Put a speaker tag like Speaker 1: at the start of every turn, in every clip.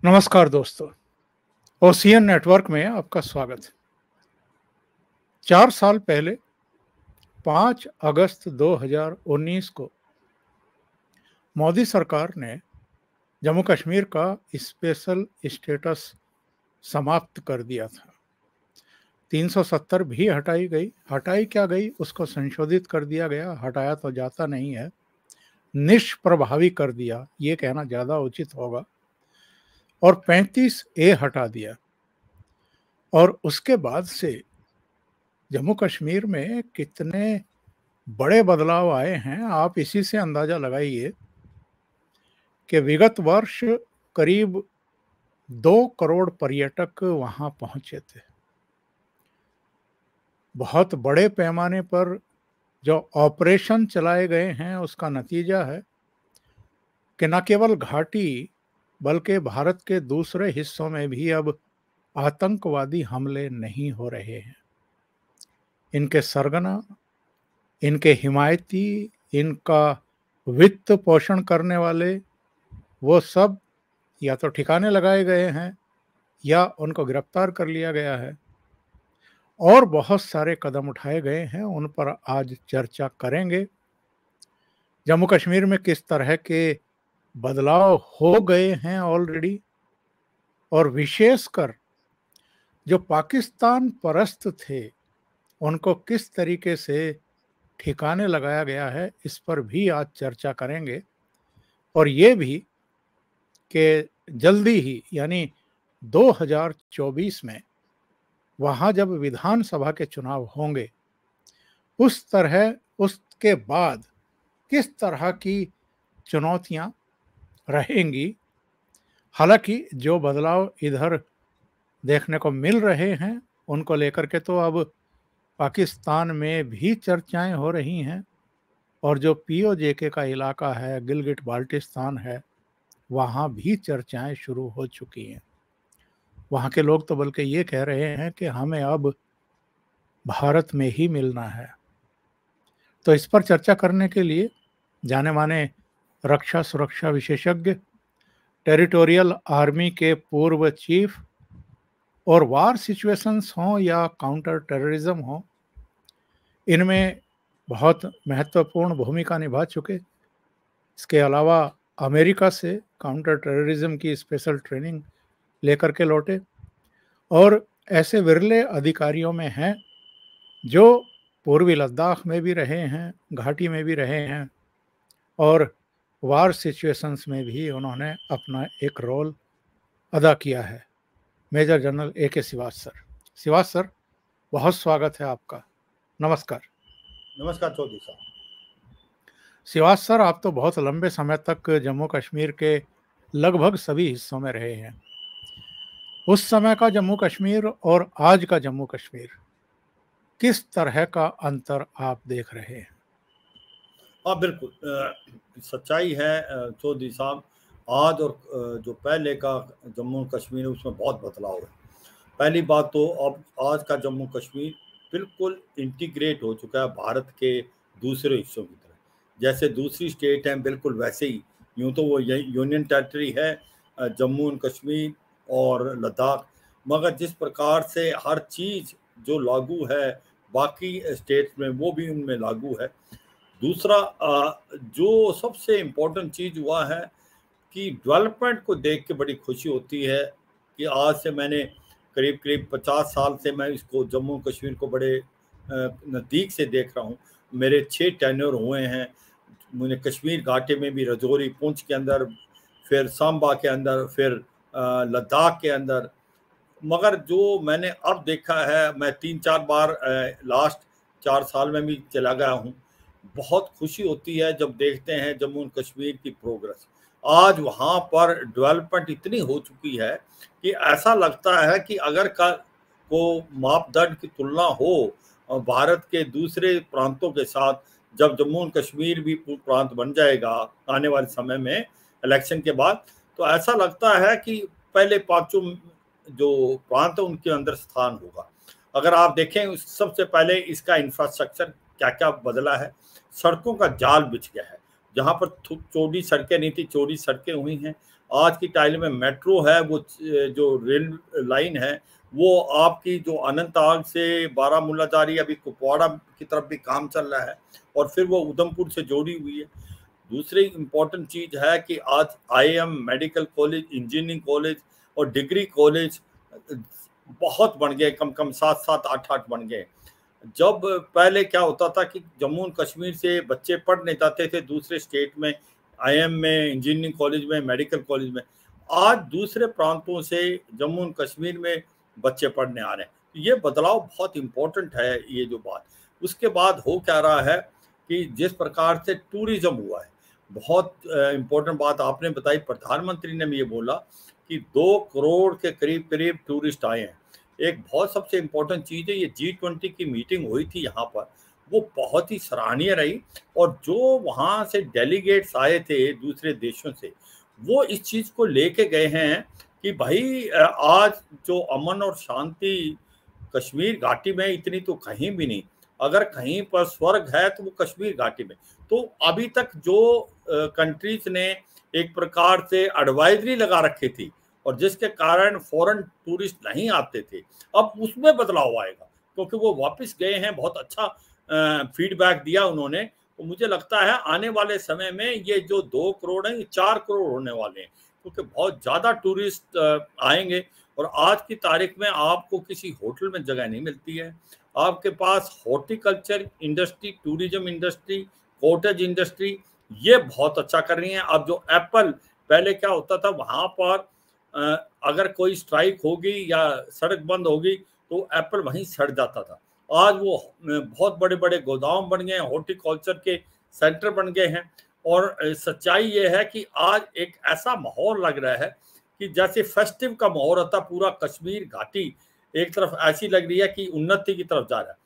Speaker 1: नमस्कार दोस्तों, ocean network में आपका स्वागत है। 4 साल पहले 5 अगस्त 2019 को मोदी सरकार ने जम्मू कश्मीर का स्पेशल स्टेटस समाप्त कर दिया था। 370 भी हटाई क्या गई, उसको संशोधित कर दिया गया, हटाया तो जाता नहीं है, निष्प्रभावी कर दिया, ये कहना ज़्यादा उचित होगा, और 35A हटा दिया। और उसके बाद से जम्मू कश्मीर में कितने बड़े बदलाव आए हैं, आप इसी से अंदाजा लगाइए कि विगत वर्ष करीब 2 करोड़ पर्यटक वहां पहुंचे थे। बहुत बड़े पैमाने पर जो ऑपरेशन चलाए गए हैं उसका नतीजा है कि न केवल घाटी बल्कि भारत के दूसरे हिस्सों में भी अब आतंकवादी हमले नहीं हो रहे हैं। इनके सरगना, इनके हिमायती, इनका वित्त पोषण करने वाले, वो सब या तो ठिकाने लगाए गए हैं या उनको गिरफ्तार कर लिया गया है, और बहुत सारे कदम उठाए गए हैं, उन पर आज चर्चा करेंगे। जम्मू कश्मीर में किस तरह के बदलाव हो गए हैं ऑलरेडी, और विशेषकर जो पाकिस्तान परस्त थे उनको किस तरीके से ठिकाने लगाया गया है, इस पर भी आज चर्चा करेंगे। और ये भी कि जल्दी ही यानी 2024 में वहाँ जब विधानसभा के चुनाव होंगे, उसके बाद किस तरह की चुनौतियाँ रहेंगी। हालांकि जो बदलाव इधर देखने को मिल रहे हैं उनको लेकर के तो अब पाकिस्तान में भी चर्चाएं हो रही हैं, और जो POJK का इलाका है, गिलगिट बाल्टिस्तान है, वहाँ भी चर्चाएं शुरू हो चुकी हैं। वहाँ के लोग तो बल्कि ये कह रहे हैं कि हमें अब भारत में ही मिलना है। तो इस पर चर्चा करने के लिए जाने माने रक्षा सुरक्षा विशेषज्ञ, टेरिटोरियल आर्मी के पूर्व चीफ, और वार सिचुएशंस हों या काउंटर टेररिज्म हो, इनमें बहुत महत्वपूर्ण भूमिका निभा चुके। इसके अलावा अमेरिका से काउंटर टेररिज्म की स्पेशल ट्रेनिंग लेकर के लौटे, और ऐसे विरले अधिकारियों में हैं जो पूर्वी लद्दाख में भी रहे हैं, घाटी में भी रहे हैं, और वार सिचुएशंस में भी उन्होंने अपना एक रोल अदा किया है। Major general AK Shrivas sir, बहुत स्वागत है आपका। नमस्कार।
Speaker 2: नमस्कार चौधरी साहब।
Speaker 1: श्रीवास सर, आप तो बहुत लंबे समय तक जम्मू कश्मीर के लगभग सभी हिस्सों में रहे हैं। उस समय का जम्मू कश्मीर और आज का जम्मू कश्मीर, किस तरह का अंतर आप देख रहे हैं?
Speaker 2: हाँ बिल्कुल, सच्चाई है चौधरी साहब। आज और जो पहले का जम्मू कश्मीर है उसमें बहुत बदलाव है। पहली बात तो अब आज का जम्मू कश्मीर बिल्कुल इंटीग्रेट हो चुका है भारत के दूसरे हिस्सों की तरह। जैसे दूसरी स्टेट हैं बिल्कुल वैसे ही, यूँ तो वो यूनियन टेरिटरी है जम्मू एंड कश्मीर और लद्दाख, मगर जिस प्रकार से हर चीज़ जो लागू है बाकी स्टेट्स में वो भी उनमें लागू है। दूसरा जो सबसे इम्पोर्टेंट चीज़ हुआ है कि डेवलपमेंट को देख के बड़ी खुशी होती है कि आज से मैंने करीब 50 साल से मैं इसको जम्मू कश्मीर को बड़े नज़दीक से देख रहा हूँ। मेरे 6 टेन्योर हुए हैं। मुझे कश्मीर घाटी में भी, रजौरी पुंछ के अंदर, फिर सांबा के अंदर, फिर लद्दाख के अंदर। मगर जो मैंने अब देखा है, मैं 3-4 बार लास्ट 4 साल में भी चला गया हूँ। बहुत खुशी होती है जब देखते हैं जम्मू एंड कश्मीर की प्रोग्रेस। आज वहाँ पर डेवलपमेंट इतनी हो चुकी है कि ऐसा लगता है कि अगर को मापदंड की तुलना हो भारत के दूसरे प्रांतों के साथ, जब जम्मू एंड कश्मीर भी प्रांत बन जाएगा आने वाले समय में इलेक्शन के बाद, तो ऐसा लगता है कि पहले 5 जो प्रांत है उनके अंदर स्थान होगा। अगर आप देखें सबसे पहले इसका इंफ्रास्ट्रक्चर क्या क्या बदला है। सड़कों का जाल बिछ गया है। जहाँ पर चौड़ी सड़कें नहीं थी, चौड़ी सड़कें हुई हैं। आज की तारीख में मेट्रो है, वो जो रेल लाइन है वो आपकी जो अनंतनाग से बारामूला जा रही है, अभी कुपवाड़ा की तरफ भी काम चल रहा है, और फिर वो उधमपुर से जोड़ी हुई है। दूसरी इम्पोर्टेंट चीज है कि आज IIM, medical college, engineering college और डिग्री कॉलेज बहुत बन गए, कम कम 7-7, 8-8 बन गए। जब पहले क्या होता था कि जम्मू और कश्मीर से बच्चे पढ़ने जाते थे दूसरे स्टेट में, IIM में, इंजीनियरिंग कॉलेज में, मेडिकल कॉलेज में, आज दूसरे प्रांतों से जम्मू और कश्मीर में बच्चे पढ़ने आ रहे हैं। ये बदलाव बहुत इंपॉर्टेंट है, ये जो बात। उसके बाद हो क्या रहा है कि जिस प्रकार से टूरिज्म हुआ है, बहुत इंपॉर्टेंट बात आपने बताई, प्रधानमंत्री ने भी ये बोला कि 2 करोड़ के करीब करीब टूरिस्ट आए हैं। एक बहुत सबसे इम्पोर्टेंट चीज़ है, ये G20 की मीटिंग हुई थी यहाँ पर, वो बहुत ही सराहनीय रही, और जो वहाँ से डेलीगेट्स आए थे दूसरे देशों से, वो इस चीज़ को लेके गए हैं कि भाई आज जो अमन और शांति कश्मीर घाटी में इतनी तो कहीं भी नहीं, अगर कहीं पर स्वर्ग है तो वो कश्मीर घाटी में। तो अभी तक जो कंट्रीज ने एक प्रकार से एडवाइजरी लगा रखी थी और जिसके कारण फॉरेन टूरिस्ट नहीं आते थे, अब उसमें बदलाव आएगा, क्योंकि वो वापस गए हैं, बहुत अच्छा फीडबैक दिया उन्होंने। तो मुझे लगता है आने वाले समय में ये जो 2 करोड़ हैं, ये 4 करोड़ होने वाले हैं, क्योंकि बहुत ज़्यादा टूरिस्ट आएंगे। और आज की तारीख में आपको किसी होटल में जगह नहीं मिलती है, आपके पास horticulture industry, tourism industry, cottage industry, ये बहुत अच्छा कर रही है। अब जो एप्पल, पहले क्या होता था वहाँ पर अगर कोई स्ट्राइक होगी या सड़क बंद होगी तो एप्पल वहीं सड़ जाता था। आज वो बहुत बड़े बड़े गोदाम बन गए हैं, हॉर्टिकल्चर के सेंटर बन गए हैं। और सच्चाई ये है कि आज एक ऐसा माहौल लग रहा है कि जैसे फेस्टिव का माहौल होता, पूरा कश्मीर घाटी एक तरफ ऐसी लग रही है कि उन्नति की तरफ जा रहा है।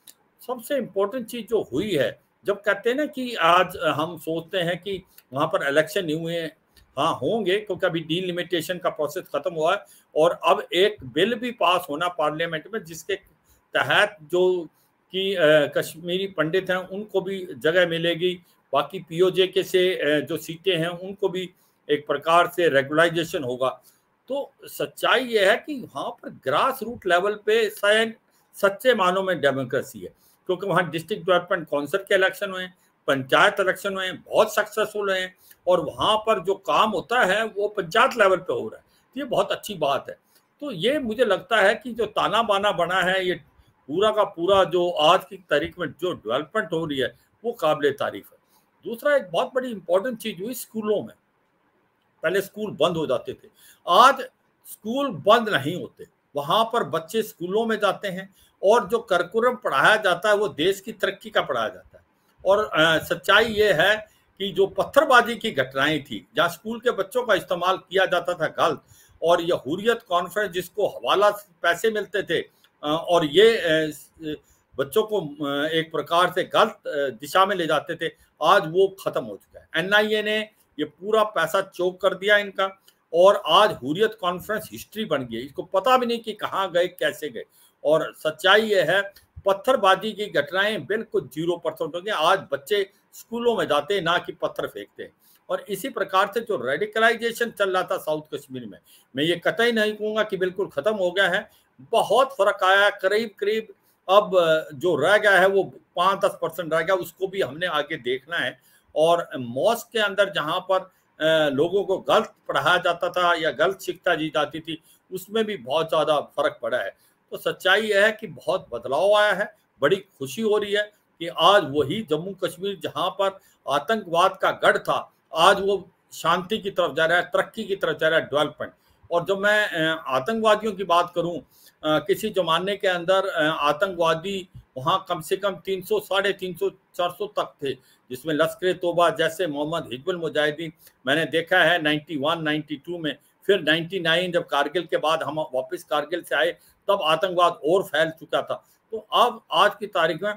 Speaker 2: सबसे इम्पोर्टेंट चीज जो हुई है, जब कहते हैं ना कि आज हम सोचते हैं कि वहां पर इलेक्शन नहीं हुए हैं, हाँ होंगे, क्योंकि अभी डिलिमिटेशन का प्रोसेस खत्म हुआ है और अब एक बिल भी पास होना पार्लियामेंट में, जिसके तहत जो कि कश्मीरी पंडित हैं उनको भी जगह मिलेगी, बाकी POJ के से जो सीटें हैं उनको भी एक प्रकार से रेगुलाइजेशन होगा। तो सच्चाई ये है कि वहाँ पर ग्रास रूट लेवल पे शायद सच्चे मानों में डेमोक्रेसी है, क्योंकि वहाँ डिस्ट्रिक्ट डेवलपमेंट काउंसिल के इलेक्शन हुए, पंचायत इलेक्शन हुए, बहुत सक्सेसफुल हैं, और वहाँ पर जो काम होता है वो पंचायत लेवल पे हो रहा है। तो ये बहुत अच्छी बात है। तो ये मुझे लगता है कि जो ताना बाना बना है, ये पूरा का पूरा जो आज की तारीख में जो डेवलपमेंट हो रही है वो काबिल तारीफ है। दूसरा एक बहुत बड़ी इंपॉर्टेंट चीज हुई स्कूलों में। पहले स्कूल बंद हो जाते थे, आज स्कूल बंद नहीं होते, वहां पर बच्चे स्कूलों में जाते हैं और जो करिकुलम पढ़ाया जाता है वो देश की तरक्की का पढ़ाया जाता है। और सच्चाई ये है कि जो पत्थरबाजी की घटनाएं थी, जहाँ स्कूल के बच्चों का इस्तेमाल किया जाता था गलत, और ये हुर्रियत कॉन्फ्रेंस जिसको हवाला पैसे मिलते थे, और ये बच्चों को एक प्रकार से गलत दिशा में ले जाते थे, आज वो खत्म हो चुका है। NIA ने ये पूरा पैसा चोक कर दिया इनका, और आज हुर्रियत कॉन्फ्रेंस हिस्ट्री बन गई, इसको पता भी नहीं कि कहाँ गए, कैसे गए। और सच्चाई ये है, पत्थरबाजी की घटनाएं बिल्कुल 0% हो गई। आज बच्चे स्कूलों में जाते हैं, ना कि पत्थर फेंकते हैं। और इसी प्रकार से जो रेडिकलाइजेशन चल रहा था साउथ कश्मीर में, मैं ये कतई नहीं कहूंगा कि बिल्कुल खत्म हो गया है, बहुत फर्क आया, करीब करीब अब जो रह गया है वो 5-10% रह गया, उसको भी हमने आगे देखना है। और मॉस्क के अंदर जहां पर लोगों को गलत पढ़ाया जाता था या गलत शिक्षा दी जाती थी, उसमें भी बहुत ज्यादा फर्क पड़ा है। तो सच्चाई यह है कि बहुत बदलाव आया है, बड़ी खुशी हो रही है कि आज वही जम्मू कश्मीर जहां पर आतंकवाद का गढ़ था, आज वो शांति की तरफ जा रहा है, तरक्की की तरफ जा रहा है, डेवलपमेंट। और जब मैं आतंकवादियों की बात करूं, किसी जमाने के अंदर आतंकवादी वहां कम से कम 300, 350, 400 तक थे, जिसमें लश्कर तोबा जैसे मोहम्मद हिजबुल मुजाहिदीन मैंने देखा है 91, 92 में, फिर 99 जब कारगिल के बाद हम वापस कारगिल से आए तब आतंकवाद और फैल चुका था। तो अब आज की तारीख में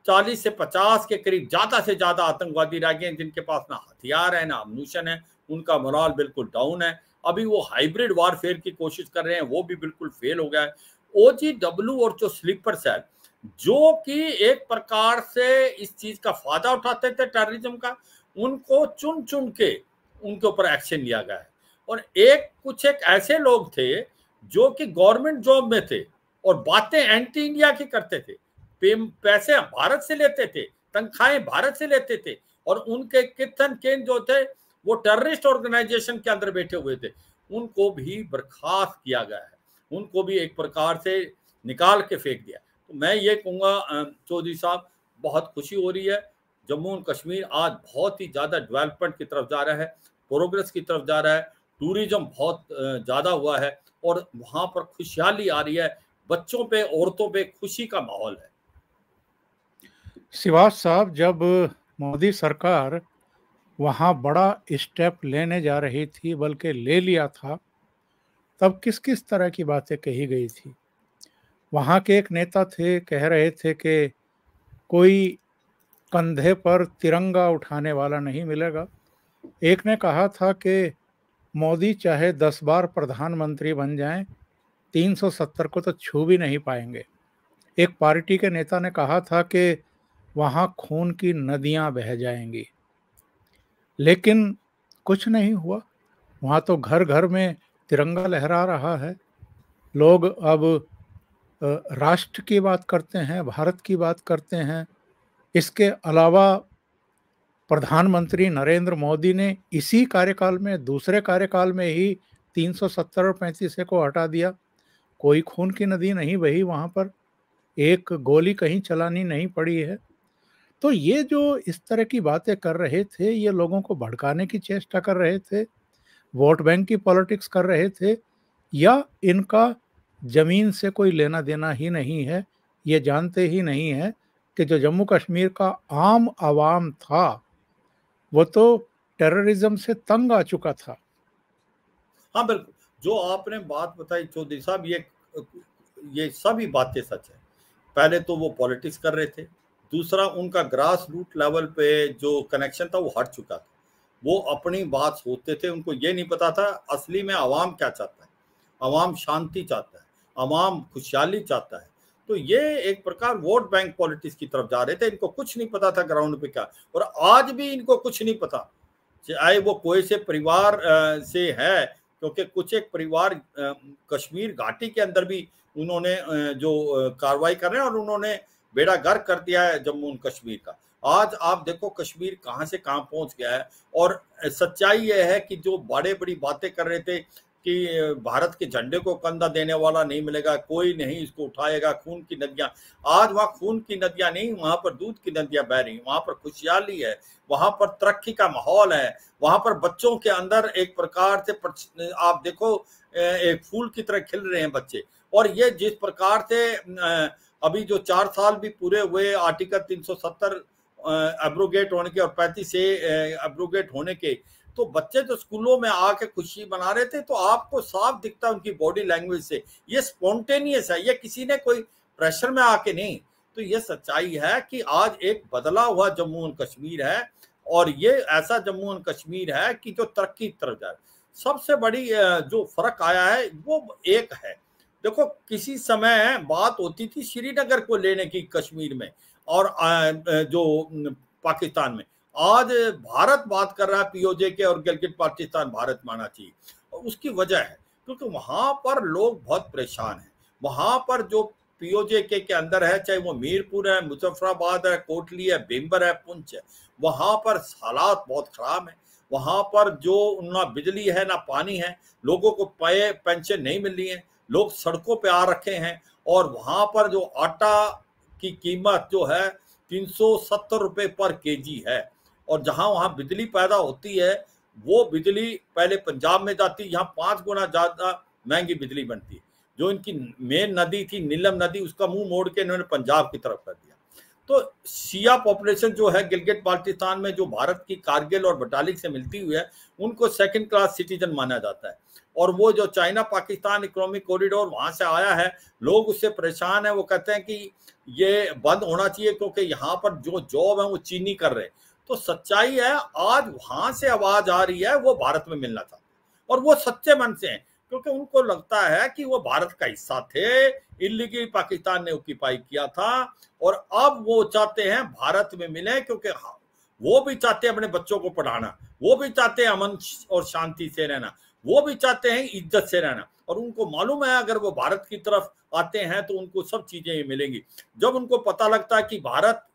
Speaker 2: 40 से 50 के करीब ज्यादा से ज्यादा आतंकवादी रह गए, जिनके पास ना हथियार है ना अम्यूनिशन है, उनका मोराल बिल्कुल डाउन है। अभी वो हाइब्रिड वारफेयर की कोशिश कर रहे हैं, वो भी बिल्कुल फेल हो गया है। OGW और जो स्लीपर सेल, जो कि एक प्रकार से इस चीज का फायदा उठाते थे टेररिज्म का, उनको चुन चुन के उनके ऊपर एक्शन लिया गया है। और कुछ एक ऐसे लोग थे जो कि गवर्नमेंट जॉब में थे और बातें एंटी इंडिया की करते थे, पैसे भारत से लेते थे, तनख्वाहें भारत से लेते थे, और उनके किथन केन जो थे वो टेररिस्ट ऑर्गेनाइजेशन के अंदर बैठे हुए थे, उनको भी बर्खास्त किया गया है, उनको भी एक प्रकार से निकाल के फेंक दिया। तो मैं ये कहूँगा चौधरी साहब, बहुत खुशी हो रही है, जम्मू और कश्मीर आज बहुत ही ज़्यादा डेवलपमेंट की तरफ जा रहा है, प्रोग्रेस की तरफ जा रहा है, टूरिज्म बहुत ज़्यादा हुआ है और वहाँ पर खुशहाली आ रही है, बच्चों पे औरतों पे खुशी का माहौल है।
Speaker 1: शिवाज साहब, जब मोदी सरकार वहाँ बड़ा स्टेप लेने जा रही थी, बल्कि ले लिया था, तब किस किस तरह की बातें कही गई थी? वहाँ के एक नेता थे, कह रहे थे कि कोई कंधे पर तिरंगा उठाने वाला नहीं मिलेगा। एक ने कहा था कि मोदी चाहे 10 बार प्रधानमंत्री बन जाएं, 370 को तो छू भी नहीं पाएंगे। एक पार्टी के नेता ने कहा था कि वहाँ खून की नदियां बह जाएंगी, लेकिन कुछ नहीं हुआ। वहाँ तो घर घर में तिरंगा लहरा रहा है। लोग अब राष्ट्र की बात करते हैं, भारत की बात करते हैं। इसके अलावा प्रधानमंत्री नरेंद्र मोदी ने इसी कार्यकाल में, दूसरे कार्यकाल में ही 370 और 35 को हटा दिया। कोई खून की नदी नहीं बही वहाँ पर, एक गोली कहीं चलानी नहीं पड़ी है। तो ये जो इस तरह की बातें कर रहे थे, ये लोगों को भड़काने की चेष्टा कर रहे थे, वोट बैंक की पॉलिटिक्स कर रहे थे, या इनका जमीन से कोई लेना देना ही नहीं है? ये जानते ही नहीं है कि जो जम्मू कश्मीर का आम आवाम था वो तो टेररिज्म से तंग आ चुका था।
Speaker 2: हाँ बिल्कुल, जो आपने बात बताई चौधरी साहब, ये सभी बातें सच है। पहले तो वो पॉलिटिक्स कर रहे थे, दूसरा उनका ग्रास रूट लेवल पे जो कनेक्शन था वो हट चुका था। वो अपनी बात सोचते थे, उनको ये नहीं पता था असली में आवाम क्या चाहता है। आवाम शांति चाहता है, आवाम खुशहाली चाहता है। तो ये एक प्रकार वोट बैंक पॉलिटिक्स की तरफ जा रहे थे, इनको कुछ नहीं पता था ग्राउंड पे क्या, और आज भी इनको कुछ नहीं पता, चाहे वो कोई से परिवार से है, क्योंकि कुछ एक परिवार कश्मीर घाटी के अंदर भी उन्होंने जो कार्रवाई कर रहे हैं, और उन्होंने बेड़ा गर्क कर दिया है जम्मू और कश्मीर का। आज आप देखो कश्मीर कहां से कहां पहुंच गया है। और सच्चाई यह है कि जो बड़े बड़ी बातें कर रहे थे कि भारत के झंडे को कंधा देने वाला नहीं मिलेगा, कोई नहीं इसको उठाएगा, खून की नदियां, आज वहां खून की नदियां नहीं, वहां पर दूध की नदियां बह रही, वहां पर खुशहाली है, वहां पर तरक्की का माहौल है, वहां पर बच्चों के अंदर एक प्रकार से आप देखो एक फूल की तरह खिल रहे हैं बच्चे। और ये जिस प्रकार से अभी जो 4 साल भी पूरे हुए आर्टिकल 370 एब्रोगेट होने के और 35 से एब्रोगेट होने के, तो बच्चे तो स्कूलों में आके खुशी मना रहे थे, तो आपको साफ दिखता है उनकी बॉडी लैंग्वेज से, ये स्पॉन्टेनियस है, ये किसी ने कोई प्रेशर में आके नहीं। तो ये सच्चाई है कि आज एक बदला हुआ जम्मू और कश्मीर है, और ये ऐसा जम्मू और कश्मीर है कि जो तरक्की की तरफ जाए। सबसे बड़ी जो फर्क आया है वो एक है, देखो किसी समय बात होती थी श्रीनगर को लेने की कश्मीर में और जो पाकिस्तान में, आज भारत बात कर रहा है पीओजे के, और गिलगित बाल्टिस्तान भारत माना चाहिए। और उसकी वजह है क्योंकि वहां पर लोग बहुत परेशान हैं। वहां पर जो पीओजे के अंदर है, चाहे वो मीरपुर है, मुजफ्फराबाद है, कोटली है, बेम्बर है, पुंछ है, वहां पर हालात बहुत खराब है। वहां पर जो ना बिजली है ना पानी है, लोगों को पेंशन नहीं मिल रही है, लोग सड़कों पे आ रखे हैं। और वहां पर जो आटा की कीमत जो है 370 रुपए पर केजी है, और जहां वहां बिजली पैदा होती है वो बिजली पहले पंजाब में जाती है, यहाँ 5 गुना ज्यादा महंगी बिजली बनती है। जो इनकी मेन नदी थी नीलम नदी, उसका मुंह मोड़ के इन्होंने पंजाब की तरफ कर दिया। तो शिया पॉपुलेशन जो है गिलगित बाल्टिस्तान में, जो भारत की कारगिल और बटालिक से मिलती हुई है, उनको सेकंड क्लास सिटीजन माना जाता है। और वो जो चाइना पाकिस्तान इकोनॉमिक कॉरिडोर वहां से आया है, लोग उससे परेशान है। वो कहते हैं कि ये बंद होना चाहिए क्योंकि यहाँ पर जो जॉब है वो चीनी कर रहे हैं। तो सच्चाई है आज वहां से आवाज आ रही है वो भारत में मिलना था, और वो सच्चे मन से हैं, क्योंकि उनको लगता है कि वो भारत का हिस्सा थे, इल्लीगल पाकिस्तान ने ऑक्यूपाई किया था, और अब वो चाहते हैं भारत में मिले, क्योंकि वो भी चाहते हैं अपने बच्चों को पढ़ाना, वो भी चाहते हैं अमन और शांति से रहना, वो भी चाहते हैं इज्जत से रहना, और उनको मालूम है अगर वो भारत की तरफ आते हैं तो उनको सब चीजें मिलेंगी। जब उनको पता लगता है कि भारत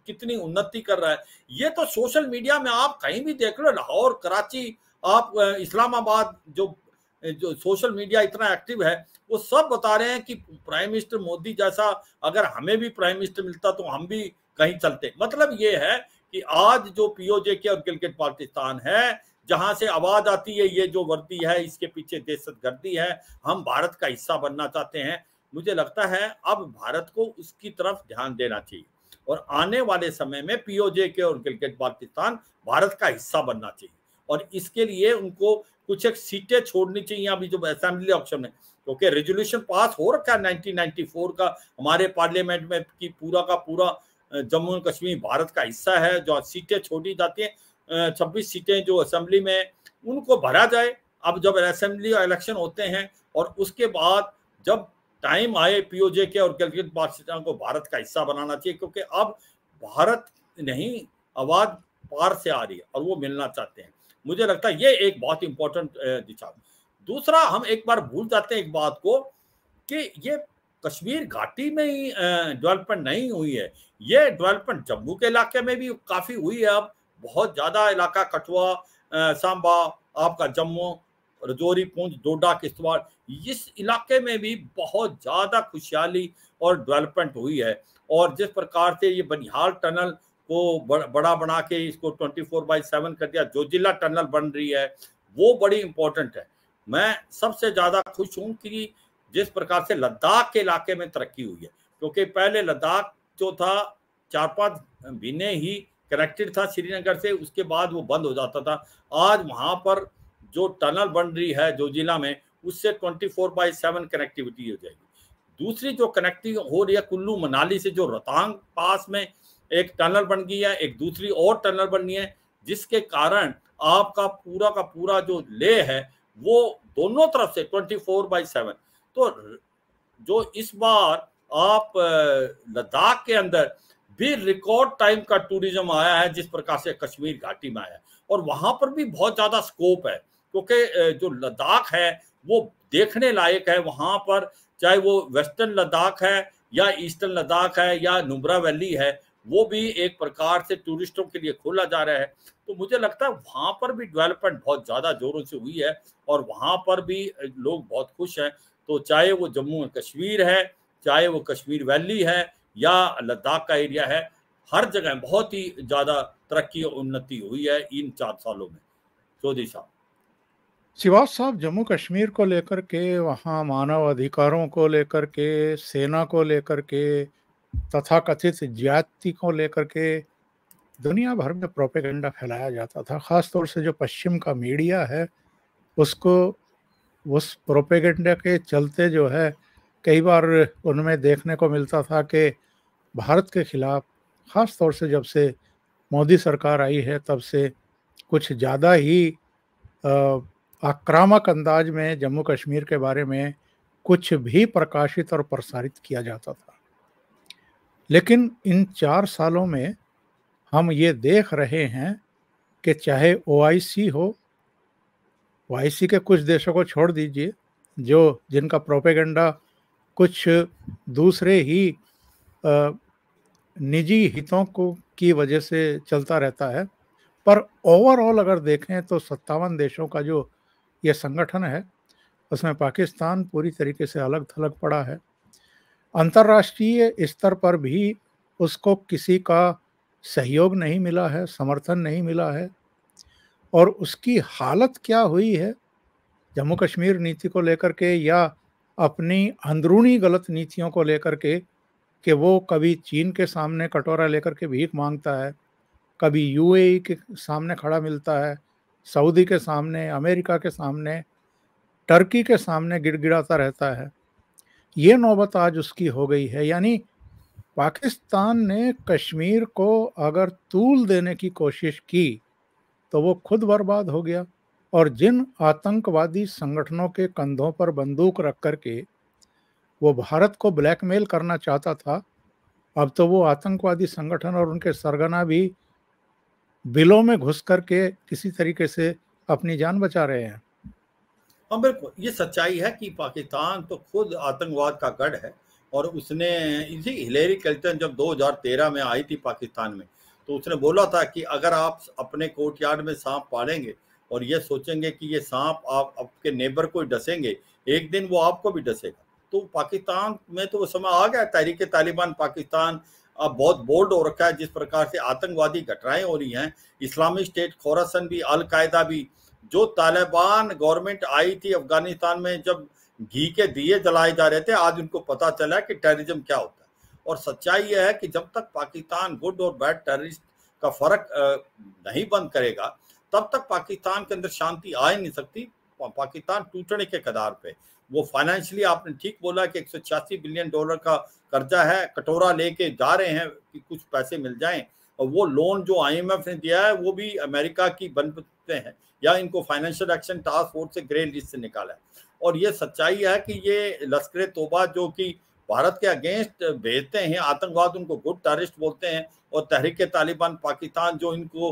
Speaker 2: कितनी उन्नति कर रहा है, ये तो सोशल मीडिया में आप कहीं भी देख लो, लाहौर, कराची, आप इस्लामाबाद, जो जो सोशल मीडिया इतना एक्टिव है, वो सब बता रहे हैं कि प्राइम मिनिस्टर मोदी जैसा अगर हमें भी प्राइम मिनिस्टर मिलता तो हम भी कहीं चलते। मतलब ये है कि आज जो पीओजे और गिलगित बाल्टिस्तान है, जहां से आवाज आती है ये जो वर्दी है इसके पीछे दहशतगर्दी है, हम भारत का हिस्सा बनना चाहते हैं, मुझे लगता है अब भारत को उसकी तरफ ध्यान देना चाहिए और आने वाले समय में पीओजे और गिलगित बाल्टिस्तान भारत का हिस्सा बनना चाहिए। और इसके लिए उनको कुछ एक सीटें छोड़नी चाहिए अभी जो असेंबली इलेक्शन में, क्योंकि रेजोल्यूशन पास हो रखा है 1994 का हमारे पार्लियामेंट में कि पूरा का पूरा जम्मू एंड कश्मीर भारत का हिस्सा है। जो सीटें छोड़ी जाती हैं 26 सीटें जो असेंबली में, उनको भरा जाए। अब जब असेंबली इलेक्शन होते हैं और उसके बाद जब टाइम आए पीओजे और गिलगित बाल्टिस्तान को भारत का हिस्सा बनाना चाहिए, क्योंकि अब भारत नहीं, आवाज पार से आ रही है और वो मिलना चाहते हैं। मुझे लगता है ये एक बहुत इंपॉर्टेंट दिशा। दूसरा, हम एक बार भूल जाते हैं एक बात को कि ये कश्मीर घाटी में ही डेवलपमेंट नहीं हुई है, ये डेवलपमेंट जम्मू के इलाके में भी काफी हुई है। अब बहुत ज्यादा इलाका कठुआ, सांबा, आपका जम्मू, रजौरी, पुंछ, डोडा, किश्तवाड़, इस इलाके में भी बहुत ज्यादा खुशहाली और डेवलपमेंट हुई है। और जिस प्रकार से ये बनिहाल टनल को बड़ा बना के इसको 24/7 कर दिया, जोजिला टनल बन रही है, वो बड़ी इंपॉर्टेंट है। मैं सबसे ज्यादा खुश हूं कि जिस प्रकार से लद्दाख के इलाके में तरक्की हुई है, क्योंकि पहले लद्दाख जो था 4-5 महीने ही कनेक्टेड था श्रीनगर से, उसके बाद वो बंद हो जाता था। आज वहां पर जो टनल बन रही है जोजिला में, उससे 24/7 कनेक्टिविटी हो जाएगी। दूसरी जो कनेक्टिविटी हो रही है कुल्लू मनाली से, जो रोहतांग पास में एक टनल बन गई है, एक दूसरी और टनल बननी है, जिसके कारण आपका पूरा का पूरा जो लेह है वो दोनों तरफ से 24/7। तो जो इस बार आप लद्दाख के अंदर भी रिकॉर्ड टाइम का टूरिज्म आया है, जिस प्रकार से कश्मीर घाटी में आया है, और वहां पर भी बहुत ज्यादा स्कोप है, क्योंकि जो लद्दाख है वो देखने लायक है। वहां पर चाहे वो वेस्टर्न लद्दाख है या ईस्टर्न लद्दाख है या नुब्रा वैली है, वो भी एक प्रकार से टूरिस्टों के लिए खोला जा रहा है। तो मुझे लगता है वहां पर भी डेवलपमेंट बहुत ज्यादा जोरों से हुई है और वहां पर भी लोग बहुत खुश हैं। तो चाहे वो जम्मू एंड कश्मीर है, चाहे वो कश्मीर वैली है या लद्दाख का एरिया है, हर जगह बहुत ही ज्यादा तरक्की और उन्नति हुई है इन 4 सालों में। चौधरी साहब।
Speaker 1: शिवाज साहब, जम्मू कश्मीर को लेकर के, वहाँ मानव अधिकारों को लेकर के, सेना को लेकर के, तथाकथित ज्यादती को लेकर के दुनिया भर में प्रोपेगेंडा फैलाया जाता था। खास तौर से जो पश्चिम का मीडिया है उसको उस प्रोपेगेंडा के चलते जो है कई बार उनमें देखने को मिलता था कि भारत के खिलाफ, खास तौर से जब से मोदी सरकार आई है तब से कुछ ज़्यादा ही आक्रामक अंदाज में जम्मू कश्मीर के बारे में कुछ भी प्रकाशित और प्रसारित किया जाता था। लेकिन इन 4 सालों में हम ये देख रहे हैं कि चाहे ओआईसी हो, ओआईसी के कुछ देशों को छोड़ दीजिए जो जिनका प्रोपेगेंडा कुछ दूसरे ही निजी हितों को की वजह से चलता रहता है, पर ओवरऑल अगर देखें तो 57 देशों का जो ये संगठन है उसमें पाकिस्तान पूरी तरीके से अलग थलग पड़ा है। अंतर्राष्ट्रीय स्तर पर भी उसको किसी का सहयोग नहीं मिला है, समर्थन नहीं मिला है। और उसकी हालत क्या हुई है जम्मू कश्मीर नीति को लेकर के या अपनी अंदरूनी गलत नीतियों को लेकर के, कि वो कभी चीन के सामने कटोरा लेकर के भीख मांगता है, कभी यूएई के सामने खड़ा मिलता है, सऊदी के सामने, अमेरिका के सामने, टर्की के सामने गिड़गिड़ाता रहता है। ये नौबत आज उसकी हो गई है। यानी पाकिस्तान ने कश्मीर को अगर तूल देने की कोशिश की तो वो खुद बर्बाद हो गया। और जिन आतंकवादी संगठनों के कंधों पर बंदूक रख करके वो भारत को ब्लैकमेल करना चाहता था, अब तो वो आतंकवादी संगठन और उनके सरगना भी बिलों में घुस करके किसी तरीके से अपनी जान बचा रहे हैं।
Speaker 2: हाँ बिल्कुल, ये सच्चाई है कि पाकिस्तान तो खुद आतंकवाद का गढ़ है। और उसने इसी हिलेरी क्लिंटन जब 2013 में आई थी पाकिस्तान में, तो उसने बोला था कि अगर आप अपने कोर्टयार्ड में सांप पालेंगे और ये सोचेंगे कि ये सांप आप आपके नेबर को डसेंगे, एक दिन वो आपको भी डसेगा। तो पाकिस्तान में तो वो समय आ गया, तहरीक तालिबान पाकिस्तान अब बहुत बोल्ड हो रखा है। जिस प्रकार से आतंकवादी घटनाएं हो रही हैं, इस्लामिक स्टेट, खोरासन भी, अल कायदा भी, जो तालिबान गवर्नमेंट आई थी अफगानिस्तान में, जब घी के दिए जलाए जा रहे थे, आज उनको पता चला कि टेररिज्म क्या होता है। और सच्चाई यह है कि जब तक पाकिस्तान गुड और बैड टेररिस्ट का फर्क नहीं बंद करेगा, तब तक पाकिस्तान के अंदर शांति आ ही नहीं सकती। पाकिस्तान टूटने के कगार पे, वो फाइनेंशियली आपने ठीक बोला कि $186 बिलियन का कर्जा है, कटोरा लेके जा रहे हैं कि कुछ पैसे मिल जाएं। और वो लोन जो IMF ने दिया है वो भी अमेरिका की बनते हैं, या इनको फाइनेंशियल एक्शन टास्क फोर्स से ग्रे लिस्ट से निकाला है। और ये सच्चाई है कि ये लश्कर तोबा जो कि भारत के अगेंस्ट भेजते हैं आतंकवाद, उनको गुड टेररिस्ट बोलते हैं, और तहरीक तालिबान पाकिस्तान जो इनको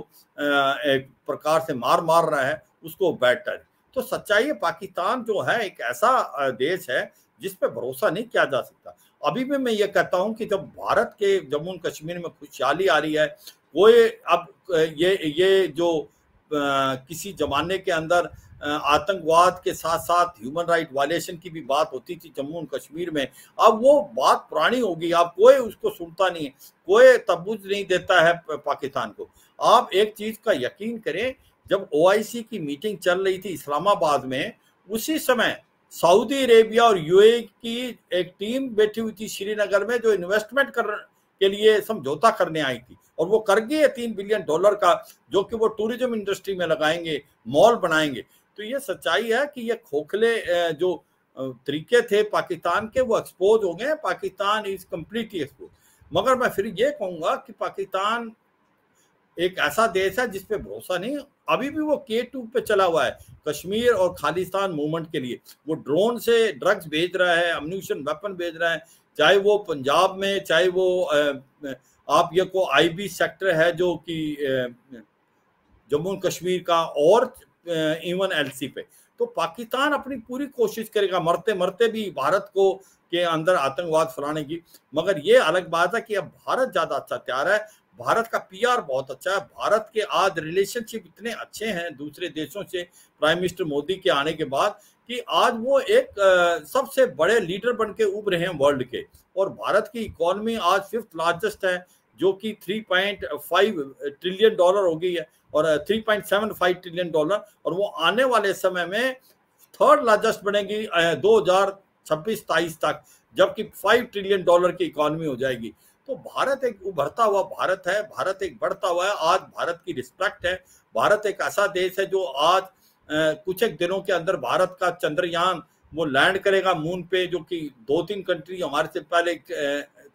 Speaker 2: एक प्रकार से मार रहा है, उसको बैड टेररिस्ट। तो सच्चाई है, पाकिस्तान जो है एक ऐसा देश है जिस पे भरोसा नहीं किया जा सकता। अभी भी मैं ये कहता हूं कि जब भारत के जम्मू कश्मीर में खुशहाली आ रही है, कोई अब ये जो किसी जमाने के अंदर आतंकवाद के साथ साथ ह्यूमन राइट वायलेशन की भी बात होती थी जम्मू और कश्मीर में, अब वो बात पुरानी होगी। अब कोई उसको सुनता नहीं है, कोई तबूज नहीं देता है पाकिस्तान को। आप एक चीज का यकीन करें, जब OIC की मीटिंग चल रही थी इस्लामाबाद में, उसी समय सऊदी अरेबिया और UAE की एक टीम बैठी हुई थी श्रीनगर में, जो इन्वेस्टमेंट के लिए समझौता करने आई थी, और वो कर गए $3 बिलियन का, जो कि वो टूरिज्म इंडस्ट्री में लगाएंगे, मॉल बनाएंगे। तो ये सच्चाई है कि ये खोखले जो तरीके थे पाकिस्तान के, वो एक्सपोज हो गए। Pakistan is completely expose. मगर मैं फिर ये कहूंगा कि पाकिस्तान एक ऐसा देश है जिसपे भरोसा नहीं। अभी भी वो K2 पे चला हुआ है कश्मीर और खालिस्तान मूवमेंट के लिए। वो ड्रोन से ड्रग्स भेज रहा है, अम्यूनिशन वेपन भेज रहा है, चाहे वो पंजाब में, चाहे वो आप ये को IB सेक्टर है जो कि जम्मू कश्मीर का, और इवन LC पे। तो पाकिस्तान अपनी पूरी कोशिश करेगा मरते मरते भी भारत को के अंदर आतंकवाद फैलाने की। मगर ये अलग बात है कि अब भारत ज्यादा अच्छा तैयार है, भारत का PR बहुत अच्छा है। भारत के आज रिलेशनशिप इतने अच्छे हैं दूसरे देशों से प्राइम मिनिस्टर मोदी के आने के बाद, कि आज वो एक सबसे बड़े लीडर बन के उभरे हैं वर्ल्ड के। और भारत की इकोनॉमी आज 5th लार्जेस्ट है, जो कि $3.5 ट्रिलियन हो गई है, और $3.75 ट्रिलियन, और वो आने वाले समय में 3rd लार्जेस्ट बनेगी 2026-27 तक, जबकि $5 ट्रिलियन की इकोनॉमी हो जाएगी। तो भारत एक उभरता हुआ भारत है, भारत एक बढ़ता हुआ है। आज भारत की रिस्पेक्ट है। भारत एक ऐसा देश है जो आज कुछ एक दिनों के अंदर भारत का चंद्रयान वो लैंड करेगा मून पे, जो कि 2-3 कंट्री हमारे से पहले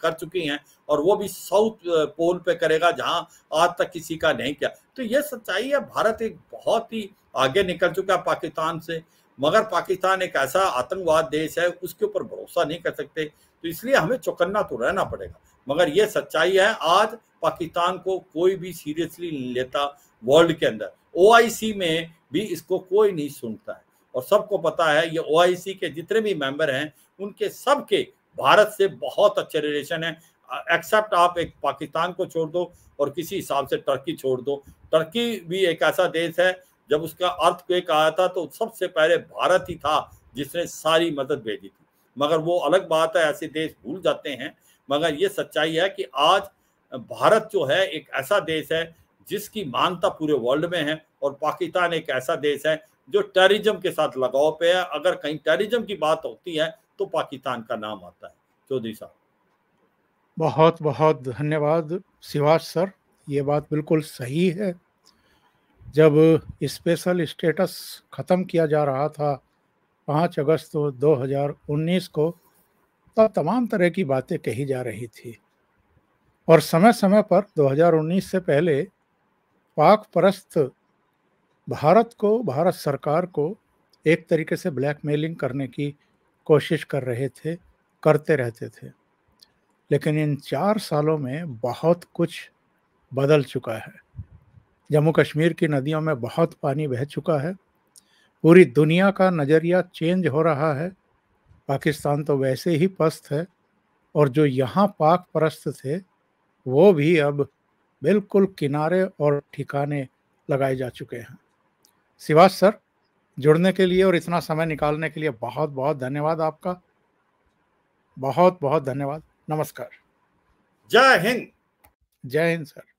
Speaker 2: कर चुकी हैं, और वो भी साउथ पोल पे करेगा, जहां आज तक किसी का नहीं किया। तो ये सच्चाई है, भारत एक बहुत ही आगे निकल चुका है पाकिस्तान से। मगर पाकिस्तान एक ऐसा आतंकवाद देश है, उसके ऊपर भरोसा नहीं कर सकते, तो इसलिए हमें चौकन्ना तो रहना पड़ेगा। मगर ये सच्चाई है, आज पाकिस्तान को कोई भी सीरियसली नहीं लेता वर्ल्ड के अंदर। OIC में भी इसको कोई नहीं सुनता है, और सबको पता है ये OIC के जितने भी मेंबर हैं, उनके सबके भारत से बहुत अच्छे रिलेशन है। एक्सेप्ट आप एक पाकिस्तान को छोड़ दो, और किसी हिसाब से टर्की छोड़ दो। टर्की भी एक ऐसा देश है, जब उसका अर्थक्वेक आया था तो सबसे पहले भारत ही था जिसने सारी मदद भेजी थी। मगर वो अलग बात है, ऐसे देश भूल जाते हैं। मगर ये सच्चाई है कि आज भारत जो है एक ऐसा देश है जिसकी मान्यता पूरे वर्ल्ड में है, और पाकिस्तान एक ऐसा देश है जो टेररिज्म के साथ लगाव पे है। अगर कहीं टेररिज्म की बात होती है तो पाकिस्तान का नाम आता है। चौधरी साहब,
Speaker 1: बहुत बहुत धन्यवाद शिवाज सर, ये बात बिल्कुल सही है। जब स्पेशल स्टेटस ख़त्म किया जा रहा था 5 अगस्त 2019 को, तब तमाम तरह की बातें कही जा रही थी, और समय समय पर 2019 से पहले पाक परस्त भारत को, भारत सरकार को एक तरीके से ब्लैकमेलिंग करने की कोशिश कर रहे थे, करते रहते थे। लेकिन इन 4 सालों में बहुत कुछ बदल चुका है। जम्मू कश्मीर की नदियों में बहुत पानी बह चुका है। पूरी दुनिया का नज़रिया चेंज हो रहा है। पाकिस्तान तो वैसे ही पस्त है और जो यहाँ पाक परस्त थे वो भी अब बिल्कुल किनारे और ठिकाने लगाए जा चुके हैं। सिवाज सर, जुड़ने के लिए और इतना समय निकालने के लिए बहुत बहुत धन्यवाद आपका। बहुत बहुत धन्यवाद। नमस्कार।
Speaker 2: जय हिंद।
Speaker 1: जय हिंद सर।